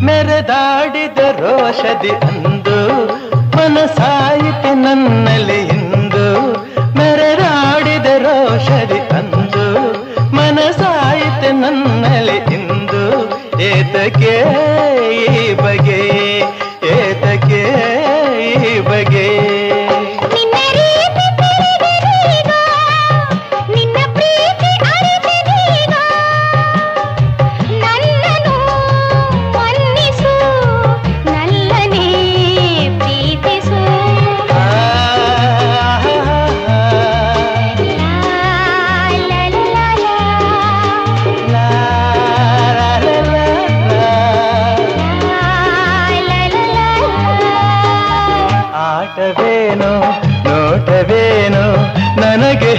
ಮೆರೆದಾಡಿದ ರೋಷದಿ ಅಂದು ಮನಸಾಯಿತು ನನ್ನಲ್ಲಿ ಇಂದು ಮೆರೆದಾಡಿದ ರೋಷದಿ ಅಂದು ಮನಸಾಯಿತು ನನ್ನಲ್ಲಿ ಇಂದು ಏತಕ್ಕೆ ಈ ಬಗೆ ಏತಕ್ಕೆ ಈ ಬಗೆ ಆಟವೇನೋ ನೋಟವೇನೋ ನನಗೆ